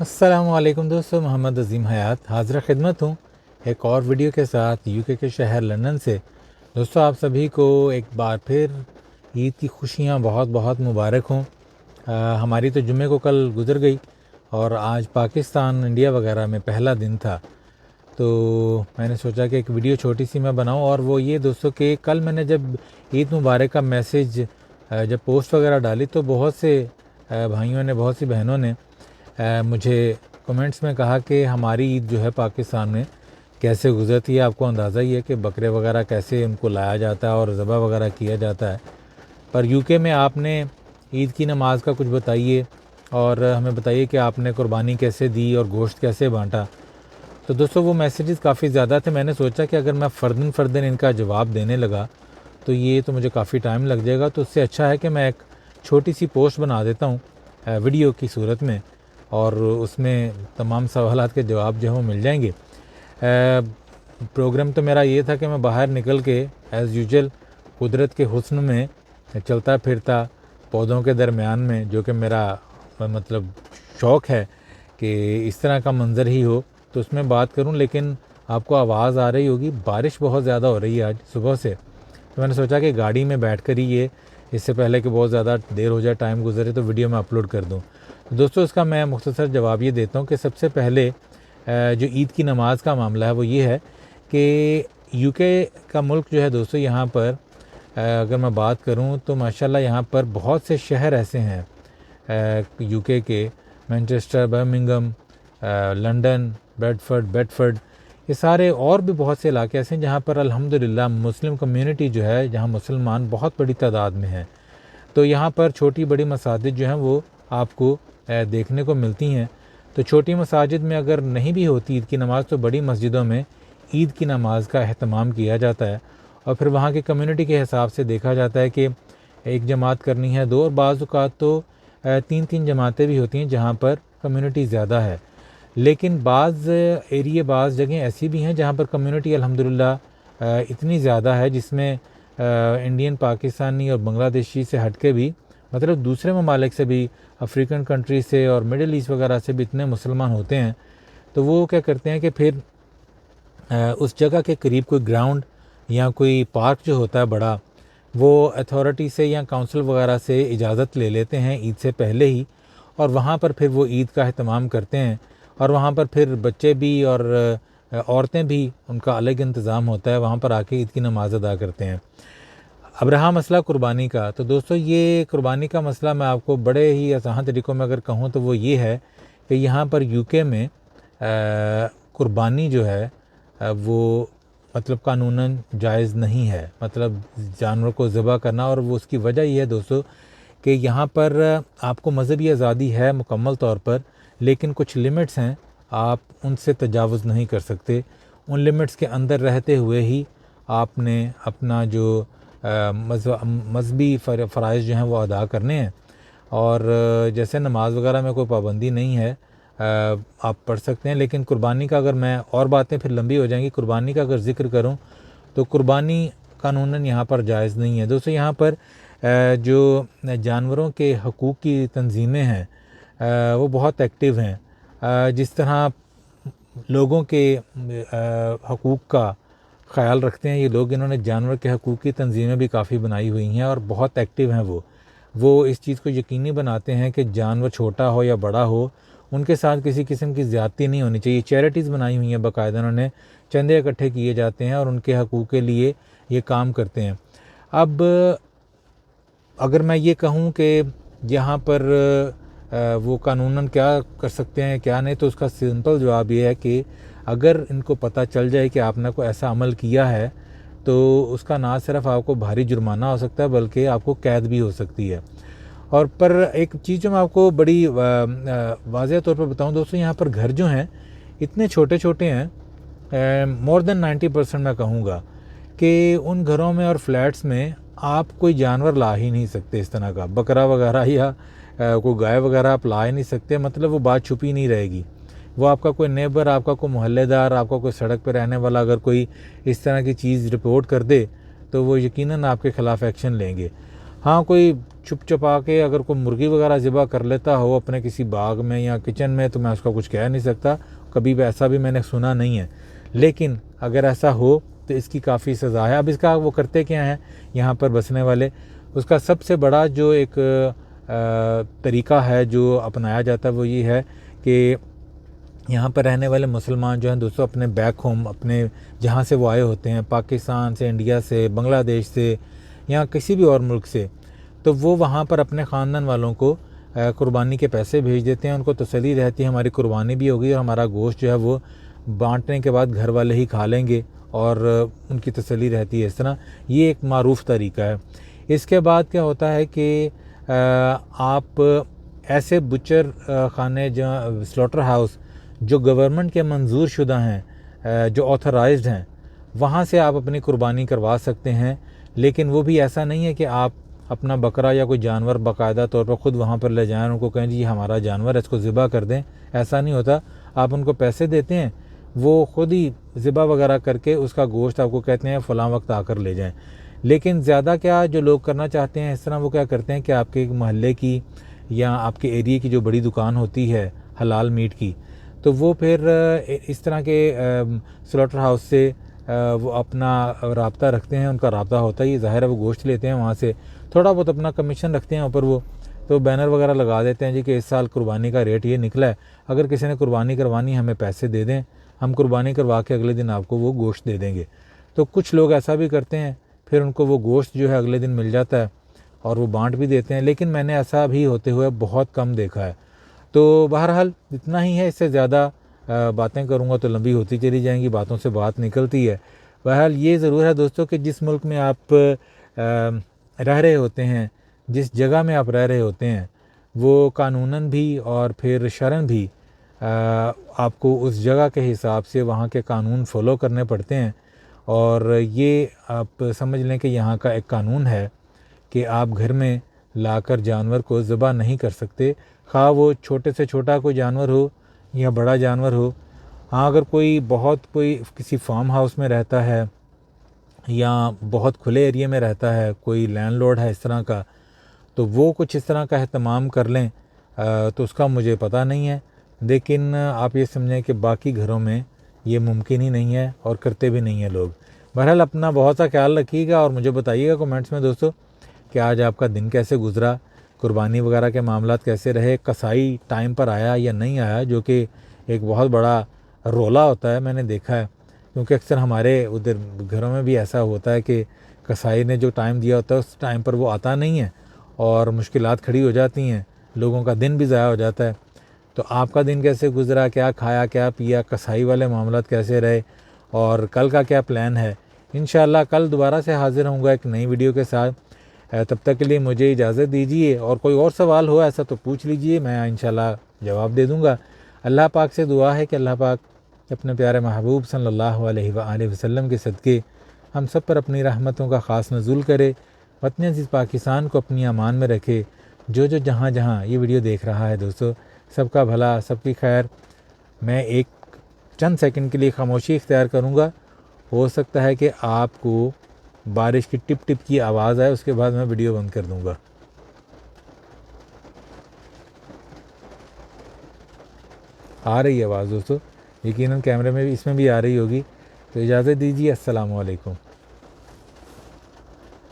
अस्सलामुअलैकुम दोस्तों, मोहम्मद अज़ीम हयात हाज़िर ख़िदमत हूँ एक और वीडियो के साथ यूके के शहर लंदन से। दोस्तों, आप सभी को एक बार फिर ईद की खुशियाँ बहुत बहुत मुबारक हों। हमारी तो जुम्मे को कल गुज़र गई और आज पाकिस्तान इंडिया वगैरह में पहला दिन था, तो मैंने सोचा कि एक वीडियो छोटी सी मैं बनाऊं। और वो ये दोस्तों कि कल मैंने जब ईद मुबारक का मैसेज जब पोस्ट वगैरह डाली तो बहुत से भाइयों ने, बहुत सी बहनों ने मुझे कमेंट्स में कहा कि हमारी ईद जो है पाकिस्तान में कैसे गुजरती है। आपको अंदाज़ा ही है कि बकरे वगैरह कैसे उनको लाया जाता है और ज़बह वगैरह किया जाता है। पर यूके में आपने ईद की नमाज़ का कुछ बताइए और हमें बताइए कि आपने कुर्बानी कैसे दी और गोश्त कैसे बांटा। तो दोस्तों, वो मैसेजेस काफ़ी ज़्यादा थे। मैंने सोचा कि अगर मैं फ़र्दन इनका जवाब देने लगा तो ये तो मुझे काफ़ी टाइम लग जाएगा, तो उससे अच्छा है कि मैं एक छोटी सी पोस्ट बना देता हूँ वीडियो की सूरत में, और उसमें तमाम सवालात के जवाब जो हैं वो मिल जाएंगे। प्रोग्राम तो मेरा ये था कि मैं बाहर निकल के एज़ यूजुअल कुदरत के हुस्न में चलता फिरता पौधों के दरमियान में, जो कि मेरा मतलब शौक़ है कि इस तरह का मंज़र ही हो, तो उसमें बात करूं। लेकिन आपको आवाज़ आ रही होगी, बारिश बहुत ज़्यादा हो रही है आज सुबह से, तो मैंने सोचा कि गाड़ी में बैठ कर ही ये, इससे पहले कि बहुत ज़्यादा देर हो जाए, टाइम गुजरे, तो वीडियो में अपलोड कर दूं। तो दोस्तों, इसका मैं मुख्तसर जवाब ये देता हूँ कि सबसे पहले जो ईद की नमाज़ का मामला है वो ये है कि यूके का मुल्क जो है दोस्तों, यहाँ पर अगर मैं बात करूँ तो माशाल्लाह यहाँ पर बहुत से शहर ऐसे हैं यूके के, मैनचेस्टर, बर्मिंघम, लंदन, बेडफर्ड, ये सारे और भी बहुत से इलाके ऐसे हैं जहाँ पर अल्हम्दुलिल्लाह मुस्लिम कम्युनिटी जो है, जहाँ मुसलमान बहुत बड़ी तादाद में है। तो यहाँ पर छोटी बड़ी मसाजिद जो हैं वो आपको देखने को मिलती हैं। तो छोटी मसाजिद में अगर नहीं भी होती ईद की नमाज़, तो बड़ी मस्जिदों में ईद की नमाज़ का अहतमाम किया जाता है, और फिर वहाँ की कम्युनिटी के हिसाब से देखा जाता है कि एक जमात करनी है, दो, और बाज़ औक़ात तो 3-3 जमातें भी होती हैं जहाँ पर कम्युनिटी ज़्यादा है। लेकिन बाज़ एरिया, बाज़ जगह ऐसी भी हैं जहाँ पर कम्युनिटी अल्हम्दुलिल्लाह इतनी ज़्यादा है, जिसमें इंडियन, पाकिस्तानी और बांग्लादेशी से हट के भी, मतलब दूसरे ममालिक से भी, अफ्रीकन कंट्री से और मिडिल ईस्ट वगैरह से भी इतने मुसलमान होते हैं। तो वो क्या करते हैं कि फिर उस जगह के करीब कोई ग्राउंड या कोई पार्क जो होता है बड़ा, वो अथॉरिटी से या काउंसिल वगैरह से इजाज़त ले लेते हैं ईद से पहले ही, और वहाँ पर फिर वो ईद का अहतमाम करते हैं। और वहाँ पर फिर बच्चे भी और औरतें भी, उनका अलग इंतज़ाम होता है, वहाँ पर आके ईद की नमाज़ अदा करते हैं। अब रहा मसला कुर्बानी का, तो दोस्तों ये कुर्बानी का मसला मैं आपको बड़े ही आसान तरीक़ों में अगर कहूँ तो वो ये है कि यहाँ पर यूके में कुर्बानी जो है वो मतलब कानूनन जायज़ नहीं है, मतलब जानवर को ज़बह करना। और वो उसकी वजह ये है दोस्तों कि यहाँ पर आपको मज़हबी आज़ादी है मुकम्मल तौर पर, लेकिन कुछ लिमिट्स हैं, आप उनसे तजावुज़ नहीं कर सकते। उन लिमिट्स के अंदर रहते हुए ही आपने अपना जो मज़हबी फ़राइज़ जो हैं वो अदा करने हैं। और जैसे नमाज वगैरह में कोई पाबंदी नहीं है, आप पढ़ सकते हैं। लेकिन कुर्बानी का, अगर मैं, और बातें फिर लंबी हो जाएंगी, कुर्बानी का अगर ज़िक्र करूं तो कुर्बानी कानूनन यहाँ पर जायज़ नहीं है। दोस्तों, यहाँ पर जो जानवरों के हकूक़ की तंजीमें हैं वो बहुत एक्टिव हैं। जिस तरह लोगों के हकूक़ का ख़्याल रखते हैं ये लोग, इन्होंने जानवर के हकूक़ की तंजीमें भी काफ़ी बनाई हुई हैं और बहुत एक्टिव हैं। वो इस चीज़ को यकीनी बनाते हैं कि जानवर छोटा हो या बड़ा हो, उनके साथ किसी किस्म की ज़्यादती नहीं होनी चाहिए। चैरिटीज़ बनाई हुई हैं बाकायदा, उन्होंने चंदे इकट्ठे किए जाते हैं और उनके हकूक़ के लिए ये काम करते हैं। अब अगर मैं ये कहूँ कि यहाँ पर वो कानूनन क्या कर सकते हैं क्या नहीं, तो उसका सिंपल जवाब ये है कि अगर इनको पता चल जाए कि आपने कोई ऐसा अमल किया है, तो उसका ना सिर्फ आपको भारी जुर्माना हो सकता है, बल्कि आपको कैद भी हो सकती है। और पर एक चीज़ जो मैं आपको बड़ी वाज़ेह तौर पर बताऊं दोस्तों, यहाँ पर घर जो हैं इतने छोटे छोटे हैं, मोर देन 90% मैं कहूँगा कि उन घरों में और फ्लैट्स में आप कोई जानवर ला ही नहीं सकते इस तरह का, बकरा वगैरह या कोई गाय वगैरह आप ला ही नहीं सकते। मतलब वो बात छुपी नहीं रहेगी। वो आपका कोई नेबर, आपका कोई मोहल्लेदार, आपका कोई सड़क पर रहने वाला अगर कोई इस तरह की चीज़ रिपोर्ट कर दे, तो वो यकीनन आपके ख़िलाफ़ एक्शन लेंगे। हाँ, कोई छुप छुपा के अगर कोई मुर्गी वगैरह ज़िबा कर लेता हो अपने किसी बाग में या किचन में तो मैं उसका कुछ कह नहीं सकता, कभी भी ऐसा भी मैंने सुना नहीं है। लेकिन अगर ऐसा हो तो इसकी काफ़ी सज़ा है। अब इसका वो करते क्या हैं यहाँ पर बसने वाले, उसका सबसे बड़ा जो एक तरीका है जो अपनाया जाता है वो ये है कि यहाँ पर रहने वाले मुसलमान जो हैं दोस्तों अपने बैक होम, अपने जहाँ से वो आए होते हैं, पाकिस्तान से, इंडिया से, बांग्लादेश से या किसी भी और मुल्क से, तो वो वहाँ पर अपने ख़ानदान वालों को कुर्बानी के पैसे भेज देते हैं। उनको तसल्ली रहती है हमारी कुर्बानी भी होगी और हमारा गोश्त जो है वो बांटने के बाद घर वाले ही खा लेंगे, और उनकी तसल्ली रहती है। इस तरह ये एक मारूफ़ तरीका है। इसके बाद क्या होता है कि आप ऐसे बुचर खाने जहाँ स्लॉटर हाउस जो गवर्नमेंट के मंजूर शुदा हैं, जो ऑथराइज्ड हैं, वहाँ से आप अपनी कुर्बानी करवा सकते हैं। लेकिन वो भी ऐसा नहीं है कि आप अपना बकरा या कोई जानवर बाकायदा तौर पर ख़ुद वहाँ पर ले जाएं, उनको कहें जी हमारा जानवर है इसको ज़िबा कर दें। ऐसा नहीं होता। आप उनको पैसे देते हैं, वो ख़ुद ही ज़िबा वगैरह करके उसका गोश्त आपको कहते हैं फ़लाँ वक्त आकर ले जाएं। लेकिन ज़्यादा क्या जो लोग करना चाहते हैं इस तरह, वो क्या करते हैं कि आपके मोहल्ले की या आपके एरिए की जो बड़ी दुकान होती है हलाल मीट की, तो वो फिर इस तरह के स्लॉटर हाउस से वो अपना राब्ता रखते हैं। उनका राब्ता होता ही ज़ाहिर है, वो गोश्त लेते हैं वहाँ से, थोड़ा बहुत अपना कमीशन रखते हैं ऊपर वो, तो बैनर वगैरह लगा देते हैं जी कि इस साल कुर्बानी का रेट ये निकला है, अगर किसी ने कुर्बानी करवानी हमें पैसे दे दें, हम कुर्बानी करवा के अगले दिन आपको वो गोश्त दे देंगे। तो कुछ लोग ऐसा भी करते हैं, फिर उनको वो गोश्त जो है अगले दिन मिल जाता है और वो बांट भी देते हैं। लेकिन मैंने ऐसा भी होते हुए बहुत कम देखा है। तो बहरहाल इतना ही है, इससे ज़्यादा बातें करूँगा तो लंबी होती चली जाएंगी, बातों से बात निकलती है। बहरहाल ये ज़रूर है दोस्तों कि जिस मुल्क में आप रह रहे होते हैं, जिस जगह में आप रह रहे होते हैं, वो कानूनन भी और फिर शरन भी आपको उस जगह के हिसाब से वहाँ के कानून फॉलो करने पड़ते हैं। और ये आप समझ लें कि यहाँ का एक कानून है कि आप घर में लाकर जानवर को ज़िबा नहीं कर सकते, खा वो छोटे से छोटा कोई जानवर हो या बड़ा जानवर हो। हाँ, अगर कोई किसी फार्म हाउस में रहता है या बहुत खुले एरिया में रहता है, कोई लैंडलॉर्ड है इस तरह का, तो वो कुछ इस तरह का अहतमाम कर लें तो उसका मुझे पता नहीं है। लेकिन आप ये समझें कि बाकी घरों में ये मुमकिन ही नहीं है और करते भी नहीं हैं लोग। बहरहाल अपना बहुत सा ख्याल रखिएगा और मुझे बताइएगा कमेंट्स में दोस्तों कि आज आपका दिन कैसे गुजरा, कुर्बानी वगैरह के मामलात कैसे रहे, कसाई टाइम पर आया या नहीं आया, जो कि एक बहुत बड़ा रोला होता है, मैंने देखा है। क्योंकि अक्सर हमारे उधर घरों में भी ऐसा होता है कि कसाई ने जो टाइम दिया होता है उस टाइम पर वो आता नहीं है और मुश्किलात खड़ी हो जाती हैं, लोगों का दिन भी ज़ाया हो जाता है। तो आपका दिन कैसे गुजरा, क्या खाया क्या पिया, कसाई वाले मामलात कैसे रहे और कल का क्या प्लान है। इंशाअल्लाह कल दोबारा से हाज़िर होऊंगा एक नई वीडियो के साथ। तब तक के लिए मुझे इजाज़त दीजिए, और कोई और सवाल हो ऐसा तो पूछ लीजिए, मैं इंशाअल्लाह जवाब दे दूँगा। अल्लाह पाक से दुआ है कि अल्लाह पाक अपने प्यारे महबूब सल्लल्लाहु अलैहि वसल्लम के सदक़े हम सब पर अपनी रहमतों का ख़ास नज़ुल करे, वतन अज़ीज़ पाकिस्तान को अपनी अमान में रखे। जो जहाँ जहाँ ये वीडियो देख रहा है दोस्तों, सबका भला, सबकी खैर। मैं एक चंद सेकंड के लिए खामोशी इख्तियार करूँगा, हो सकता है कि आपको बारिश की टिप टिप की आवाज़ आए, उसके बाद मैं वीडियो बंद कर दूँगा। आ रही है आवाज़ दोस्तों, यकीनन कैमरे में भी इसमें भी आ रही होगी। तो इजाज़त दीजिए, अस्सलामु अलैकुम।